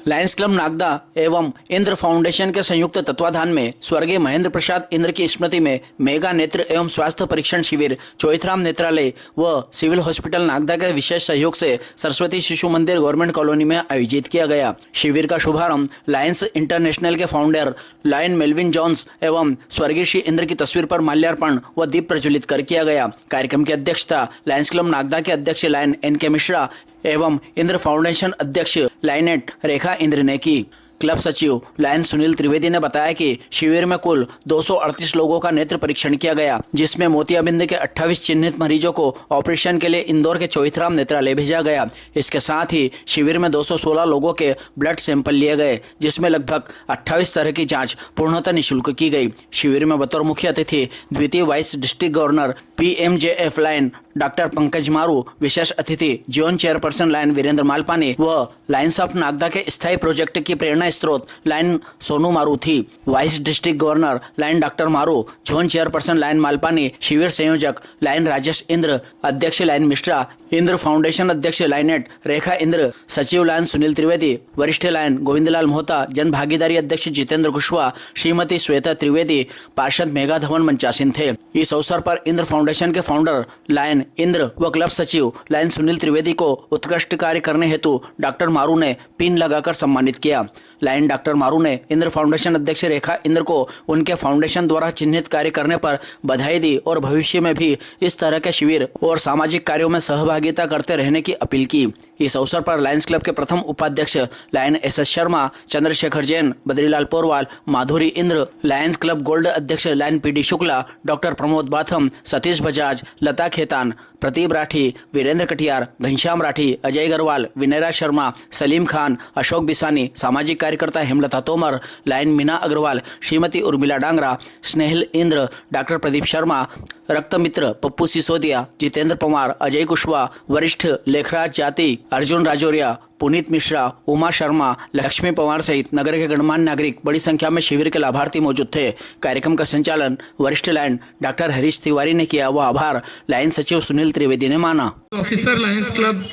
Lions club Nagda एवं Indra foundation के संयुक्त तत्वाधान में स्वर्गीय महेंद्र प्रसाद इंद्र की स्मृति में मेगा नेत्र एवं स्वास्थ्य परीक्षण शिविर चोइथराम नेत्रालय व सिविल हॉस्पिटल नागदा के विशेष सहयोग से सरस्वती शिशु मंदिर गवर्नमेंट कॉलोनी में आयोजित किया गया। शिविर का शुभारंभ लायंस इंटरनेशनल के फाउंडर लायन मेल्विन जॉन्स एवं स्वर्गीय श्री इंद्र की तस्वीर पर माल्यार्पण व दीप प्रज्वलित कर किया गया। कार्यक्रम की अध्यक्षता लायंस क्लब नागदा के अध्यक्ष लायन NK मिश्रा एवं इंद्र फाउंडेशन अध्यक्ष लायनेट रेखा इंद्र ने की। क्लब सचिव लायन सुनील त्रिवेदी ने बताया कि शिविर में कुल 238 लोगों का नेत्र परीक्षण किया गया, जिसमें मोतियाबिंद के 28 चिन्हित मरीजों को ऑपरेशन के लिए इंदौर के चोइथराम नेत्रालय भेजा गया। इसके साथ ही शिविर में 216 लोगों के ब्लड सैंपल लिए गए, जिसमें लगभग 28 तरह की जांच पूर्णतः निःशुल्क की गई। शिविर में बतौर मुख्य अतिथि द्वितीय vice district governor PMJF lion doctor Pankaj Maru, विशेष अतिथि zone chairperson lion Virendra Malpani व लायंस ऑफ नागदा के स्थायी प्रोजेक्ट की प्रेरणा स्रोत लायन सोनू मारू थी। Vice district governor lion doctor Maru, zone chairperson lion Malpani, शिविर संयोजक लायन राजेश इंद्र, अध्यक्ष लायन मिश्रा, इंद्र फाउंडेशन अध्यक्ष लायनेट रेखा इंद्र, सचिव लायन सुनील त्रिवेदी, वरिष्ठ लायन गोविंदलाल मोहता, जन भागीदारी अध्यक्ष जितेंद्र कुशवाहा, श्रीमती श्वेता त्रिवेदी, पार्षद मेघा धवन मंचासीन थे। इस अवसर पर इंद्र फाउंडेशन के फाउंडर लायन इंद्र व क्लब सचिव लायन सुनील त्रिवेदी को उत्कृष्ट कार्य करने हेतु डॉक्टर मारू ने पिन लगाकर सम्मानित किया। लायन डॉक्टर मारू ने इंद्र फाउंडेशन अध्यक्ष रेखा इंद्र को उनके फाउंडेशन द्वारा चिन्हित कार्य करने पर बधाई दी और भविष्य में भी इस तरह के शिविर और सामाजिक कार्यों में सहभागिता करते रहने की अपील की। इस अवसर पर लायंस क्लब के प्रथम उपाध्यक्ष Lion SS Sharma, Chandrashekhar Jain, Badrilal Porwal, Madhuri Indra, Lions Club Gold अध्यक्ष Lion PD Shukla, doctor Pramod Batham, Satish Bajaj, Lata Khetan, Prateep Rathi, Virendra Katiyar, Ghanshyam Rathi, Ajay Agarwal, विनयरा Sharma, Salim Khan, Ashok Bisani, सामाजिक कार्यकर्ता हेमलता तोमर, लायन मीना अग्रवाल, श्रीमती उर्मिला डांगरा, स्नेहल इंद्र, डॉक्टर प्रदीप शर्मा, रक्त मित्र पप्पू सिसोदिया, जितेंद्र पवार, अजय कुशवाहा, वरिष्ठ लेखराज जाति, अर्जुन राजौरिया, पुनीत मिश्रा, उमा शर्मा, लक्ष्मी पवार सहित नगर के गणमान्य नागरिक बड़ी संख्या में शिविर के लाभार्थी मौजूद थे। कार्यक्रम का संचालन वरिष्ठ लायन डॉक्टर हरीश तिवारी ने किया व आभार लायन सचिव सुनील त्रिवेदी ने माना। ऑफिसर लायंस क्लब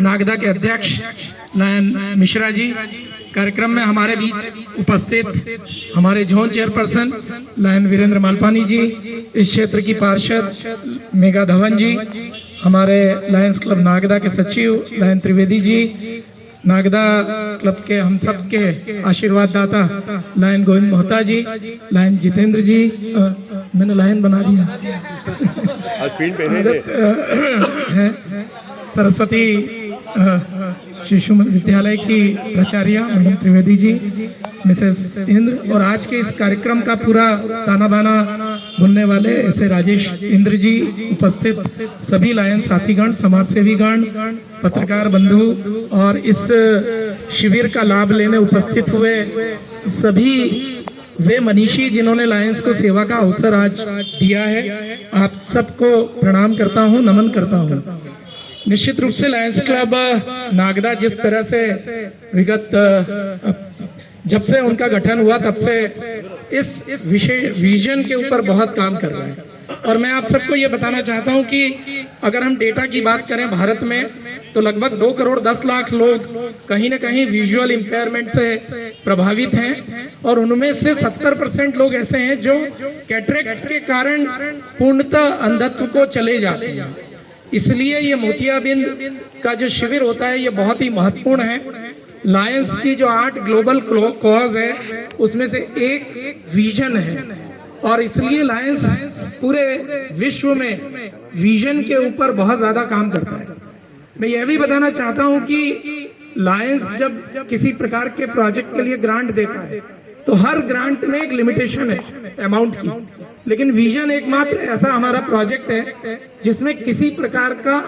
नागदा के अध्यक्ष लायन मिश्रा जी, कार्यक्रम में हमारे बीच उपस्थित हमारे zone chairperson lion Virendra Malpani ji, इस क्षेत्र की पार्षद मेघा धवन जी, हमारे लायंस क्लब नागदा के सचिव लायन त्रिवेदी जी, नागदा क्लब के हम सब के आशीर्वाद दाता लायन गोविंद मोहता जी, लायन जितेंद्र जी, मैंने लायन बना दिया है, सरस्वती शिशु विद्यालय की प्राचार्य मैडम त्रिवेदी जी, मिसेस इंद्र, और आज के इस कार्यक्रम का पूरा ताना बाना बुनने वाले ऐसे राजेश इंद्र जी, उपस्थित सभी लायन साथीगण, समाजसेवीगण, पत्रकार बंधु और इस शिविर का लाभ लेने उपस्थित हुए सभी वे मनीषी जिन्होंने लायंस को सेवा का अवसर आज दिया है, आप सबको प्रणाम करता हूँ, नमन करता हूँ। निश्चित रूप से लायंस क्लब नागदा जिस तरह से विगत जब से उनका गठन हुआ तब से इस विषय विजन के ऊपर बहुत काम कर रहे हैं, और मैं आप सबको ये बताना चाहता हूँ कि अगर हम डेटा की बात करें भारत में तो लगभग 2 करोड़ 10 लाख लोग कहीं ना कहीं विजुअल इम्पेयरमेंट से प्रभावित हैं, और उनमें से 70% लोग ऐसे हैं जो कैटरेक्ट के कारण पूर्णतः अंधत्व को चले जाते हैं। इसलिए ये मोतियाबिंद का जो शिविर होता है ये बहुत ही महत्वपूर्ण है। लायंस की जो 8 ग्लोबल कॉज है उसमें से एक विजन है, और इसलिए लायंस पूरे विश्व में विजन के ऊपर बहुत ज्यादा काम करता है। मैं यह भी बताना चाहता हूं कि लायंस जब किसी प्रकार के प्रोजेक्ट के लिए ग्रांट देता है तो हर ग्रांट में एक लिमिटेशन है अमाउंट की, लेकिन विजन एकमात्र ऐसा हमारा प्रोजेक्ट है जिसमें किसी प्रकार का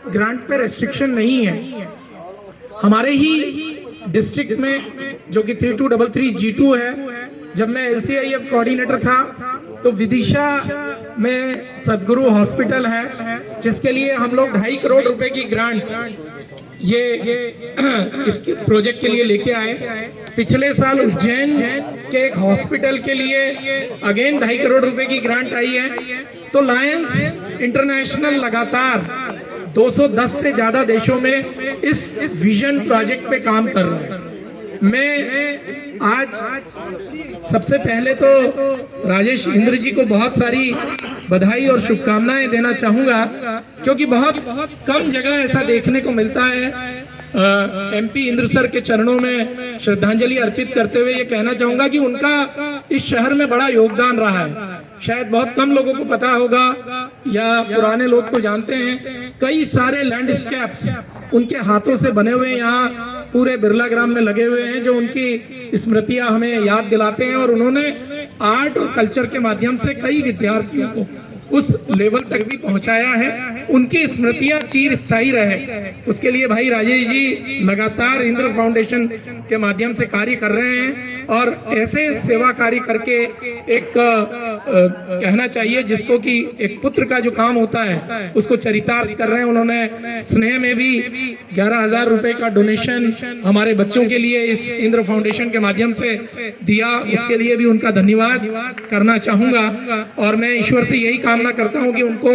ग्रांट पे रेस्ट्रिक्शन नहीं है। हमारे ही डिस्ट्रिक्ट में जो कि 3233 G2 है, जब मैं LCIF कोऑर्डिनेटर था तो विदिशा में सदगुरु हॉस्पिटल है जिसके लिए हम लोग 2.5 करोड़ रुपए की ग्रांट ये इस प्रोजेक्ट के लिए लेके आए। पिछले साल उज्जैन के एक हॉस्पिटल के लिए अगेन 2.5 करोड़ रुपए की ग्रांट आई है। तो लायंस इंटरनेशनल लगातार 210 से ज्यादा देशों में इस विजन प्रोजेक्ट पे काम कर रहा है। मैं आज सबसे पहले तो राजेश इंद्र जी को बहुत सारी बधाई और शुभकामनाएं देना चाहूंगा, क्योंकि बहुत कम जगह ऐसा देखने को मिलता है। एमपी इंद्र सर के चरणों में श्रद्धांजलि अर्पित करते हुए ये कहना चाहूंगा कि उनका इस शहर में बड़ा योगदान रहा है। शायद बहुत कम लोगों को पता होगा या पुराने लोग तो जानते हैं, कई सारे लैंडस्केप्स उनके हाथों से बने हुए यहाँ पूरे बिरला ग्राम में लगे हुए हैं, जो उनकी स्मृतियां हमें याद दिलाते हैं। और उन्होंने आर्ट और कल्चर के माध्यम से कई विद्यार्थियों को उस लेवल तक भी पहुंचाया है। उनकी स्मृतियां चिर स्थायी रहे, उसके लिए भाई राजेश जी लगातार इंद्र फाउंडेशन के माध्यम से कार्य कर रहे हैं। और ऐसे सेवा कार्य करके एक कहना चाहिए जिसको कि एक पुत्र का जो काम होता है उसको चरितार्थ कर रहे हैं। उन्होंने स्नेह में भी 11,000 रुपए का डोनेशन हमारे बच्चों के लिए इस इंद्र फाउंडेशन के माध्यम से दिया, उसके लिए भी उनका धन्यवाद करना चाहूंगा। और मैं ईश्वर से यही कामना करता हूं कि उनको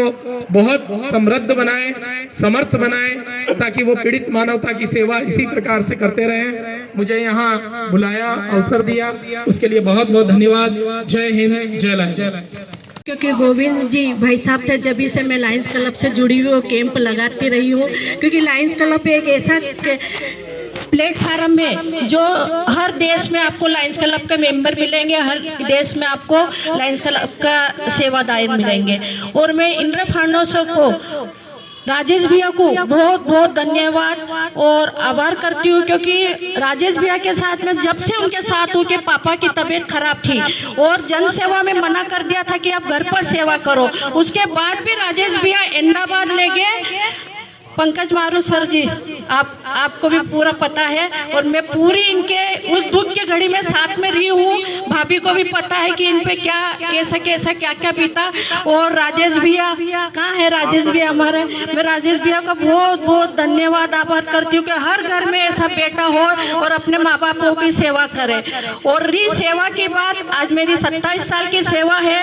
बहुत समृद्ध बनाए, समर्थ बनाए, ताकि वो पीड़ित मानवता की सेवा इसी प्रकार से करते रहें। मुझे यहाँ बुलाया, अवसर दिया, उसके लिए बहुत बहुत धन्यवाद। जय हिंद, जय लाल। क्योंकि गोविंद जी भाई साहब थे, जब से मैं लायंस क्लब से जुड़ी हुई हूँ, कैंप लगाती रही हूँ। क्योंकि लायंस क्लब एक ऐसा प्लेटफार्म में जो हर देश में आपको लायंस क्लब के मेंबर मिलेंगे, हर देश में आपको लायंस क्लब का सेवादार मिलेंगे। और मैं इंद्र फाउंडेशन को, राजेश भैया को बहुत बहुत धन्यवाद और आभार करती हूँ। क्योंकि राजेश भैया के साथ में जब से उनके साथ हूँ कि पापा की तबीयत खराब थी और जन सेवा में मना कर दिया था कि आप घर पर सेवा करो, उसके बाद भी राजेश भैया अहमदाबाद ले गए। पंकज मारू सर जी, आपको भी पूरा पता है। और मैं पूरी इनके उस दुख की घड़ी में साथ में रही हूँ। भाभी को भी पता है कि इन पे क्या कैसा क्या बीता। और राजेश भैया कहाँ है? राजेश भैया हमारे, मैं राजेश भैया का बहुत बहुत धन्यवाद आभार करती हूँ कि हर घर में ऐसा बेटा हो और अपने माँ बापों की सेवा करे। और रही सेवा की बात, आज मेरी 27 साल की सेवा है।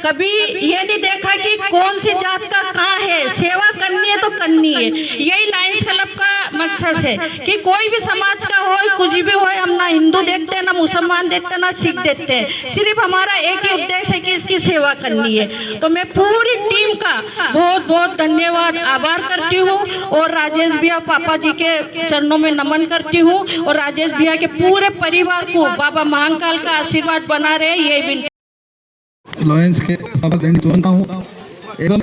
कभी ये नहीं देखा कि कौन सी जात का कहाँ है, सेवा करनी है तो करनी है। यही लायंस क्लब का मकसद है कि कोई भी समाज का हो, कुछ भी हो, हम ना हिंदू देखते हैं, ना मुसलमान देखते हैं, ना सिख देखते हैं। सिर्फ हमारा एक ही उद्देश्य है कि इसकी सेवा करनी है। तो मैं पूरी टीम का बहुत बहुत धन्यवाद आभार करती हूँ और राजेश भैया पापा जी के चरणों में नमन करती हूँ। और राजेश भैया के पूरे परिवार को बाबा महाकाल का आशीर्वाद बना रहे, ये भी लायंस के चाहता हूँ एवं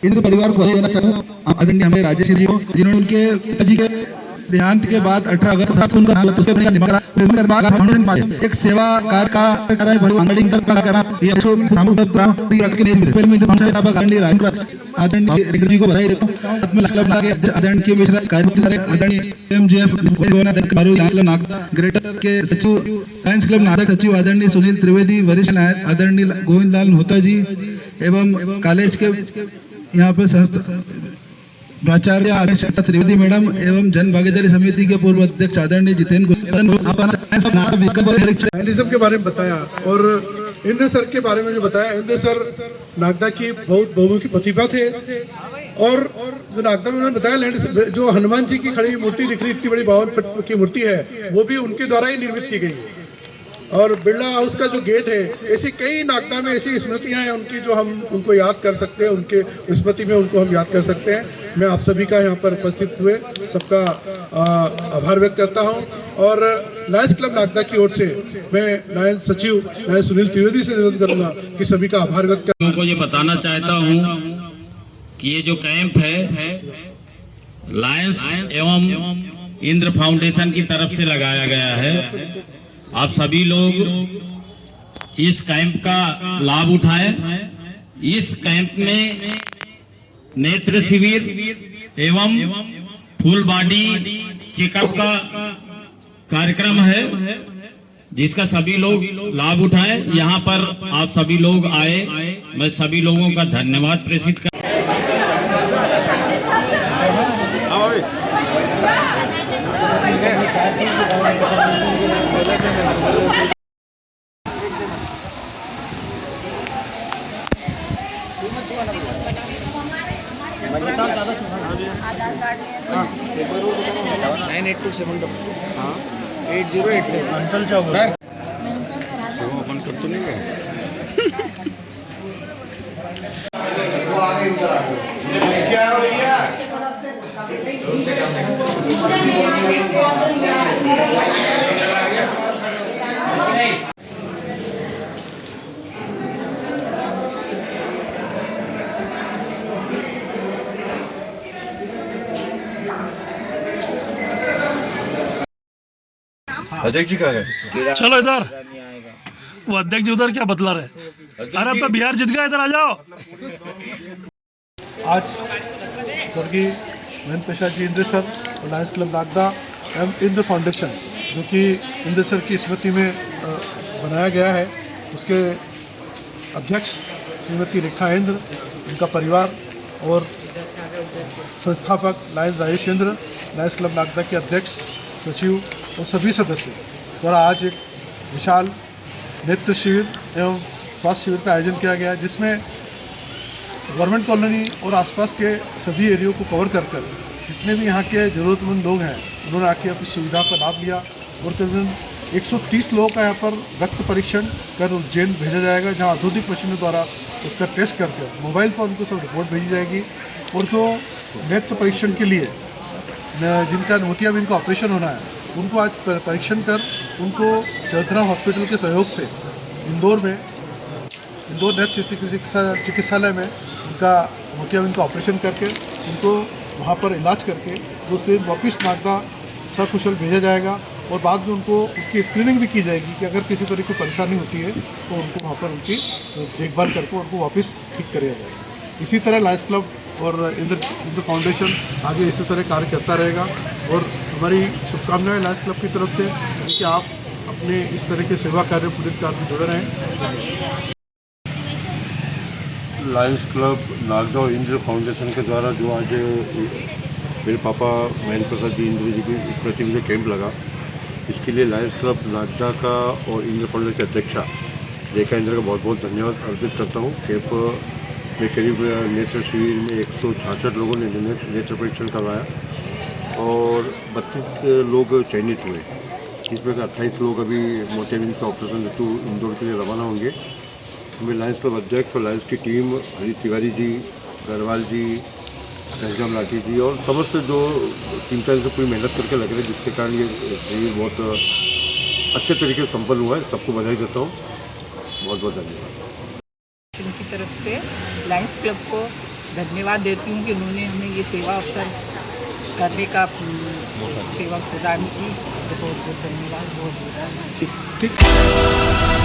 इंद्र परिवार को देना चाहूँ आदरणीय हमारे राजेश जी को, जिन्होंने उनके पिताजी के देहांत के बाद 18 अगस्त उनका नाम उसके एक सेवा कार्य का आदरणीय को बधाई देता हूँ। ग्रेटर के सचिव लायंस क्लब नागदा सचिव आदरणीय सुनील त्रिवेदी, वरिष्ठ आदरणीय गोविंद लाल होता जी एवं कॉलेज के यहाँ पे संस्था प्राचार्य आदरणीय त्रिवेदी मैडम एवं जन भागीदारी समिति के पूर्व अध्यक्ष आदरणीय जितेंद्र के बारे में बताया और इंद्र सर के बारे में जो बताया। इंद्र सर नागदा की बहुत बहुमुखी प्रतिभा थे। और जो नागदा में उन्होंने बताया, जो हनुमान जी की खड़ी मूर्ति दिख रही, इतनी बड़ी 52 फुट की मूर्ति है, वो भी उनके द्वारा ही निर्मित की गई। और बिरला हाउस का जो गेट है, ऐसी कई नागदा में ऐसी स्मृतियां हैं उनकी जो हम उनको याद कर सकते हैं, उनके स्मृति में उनको हम याद कर सकते हैं। मैं आप सभी का यहाँ पर उपस्थित हुए सबका आभार व्यक्त करता हूँ। और लायंस क्लब नागदा की ओर से मैं लायंस सचिव लायंस सुनील त्रिवेदी से निवेदन करूँगा कि सभी का आभार व्यक्त कर। लोगों को ये बताना चाहता हूँ कि ये जो कैंप है लायंस एवं इंद्र फाउंडेशन की तरफ से लगाया गया है। आप सभी लोग इस कैंप का लाभ उठाएं। इस कैंप में नेत्र शिविर एवं फुल बॉडी चेकअप का कार्यक्रम है, जिसका सभी लोग लाभ उठाएं। यहाँ पर आप सभी लोग आए, मैं सभी लोगों का धन्यवाद प्रेषित कर। हाँ 98272 अध्यक्ष जी कहाँ है? चलो इधर। वो अध्यक्ष जी उधर क्या बतला रहे? अरे अब तो बिहार जीत गया, इधर आ जाओ। आज स्वर्गीय महेंद्र प्रसाद जी इंद्र सर और लायंस क्लब नागदा एवं इंद्र फाउंडेशन जो कि इंद्र सर की स्मृति में बनाया गया है, उसके अध्यक्ष श्रीमती रेखा इंद्र, उनका परिवार और संस्थापक Lions Rajesh Indra, Lions club Nagda के अध्यक्ष, सचिव और सभी सदस्य द्वारा आज एक विशाल नेत्र शिविर एवं स्वास्थ्य शिविर का आयोजन किया गया, जिसमें गवर्नमेंट कॉलोनी और आसपास के सभी एरियो को कवर कर जितने भी यहाँ के ज़रूरतमंद लोग हैं उन्होंने आके अपनी सुविधा का लाभ लिया। और तकरीबन 130 लोगों का यहाँ पर रक्त परीक्षण कर उज्जैन भेजा जाएगा, जहाँ आधुनिक मशीनों द्वारा उसका टेस्ट करके मोबाइल पर उनको सब रिपोर्ट भेजी जाएगी। और जो नेत्र परीक्षण के लिए जिनका मोतियाबिंद का ऑपरेशन होना है, उनको आज परीक्षण कर उनको चौधरा हॉस्पिटल के सहयोग से इंदौर नेत्र चिकित्सालय में उनका मोतियाबिंद का ऑपरेशन करके उनको वहाँ पर इलाज करके दूसरे दिन वापस नागदा सकुशल भेजा जाएगा। और बाद में उनको उनकी स्क्रीनिंग भी की जाएगी कि अगर किसी तरह की परेशानी होती है तो उनको वहाँ पर उनकी देखभाल करके उनको वापस ठीक किया जाएगा। इसी तरह लायंस क्लब और इंद्र फाउंडेशन आगे इसी तरह कार्य करता रहेगा। और हमारी शुभकामनाएं लायंस क्लब की तरफ से कि आप अपने इस तरह के सेवा कार्य पूरे कार्य में जुड़े रहें। लायंस क्लब नागदा और इंद्र फाउंडेशन के द्वारा जो आज मेरे पापा महेंद्र प्रसाद जी इंद्र जी की स्मृति में जो कैंप लगा, इसके लिए लायंस क्लब नागदा का और इंद्र फाउंडेशन के अध्यक्षा रेखा इंद्र का बहुत बहुत धन्यवाद अर्पित करता हूँ। कैंप में करीब नेत्र शिविर में 166 लोगों ने नेत्र परीक्षण करवाया और 32 लोग चयनित हुए। इसमें से 28 लोग अभी मोतियाबिंद का ऑपरेशन हेतु इंदौर के लिए रवाना होंगे। मैं लायंस क्लब अध्यक्ष और लायंस की टीम हरीश तिवारी जी, गरवाल जी, घनश्याम लाठी जी और समस्त जो टीम से पूरी मेहनत करके लग रहे हैं, जिसके कारण ये शिविर बहुत अच्छे तरीके से संपन्न हुआ है। सबको बधाई देता हूँ, बहुत बहुत धन्यवाद। उनकी तरफ से लायंस क्लब को धन्यवाद देती हूँ कि उन्होंने हमें ये सेवा अवसर करने का सेवा प्रदान की। बहुत बहुत धन्यवाद, बहुत बहुत ठीक।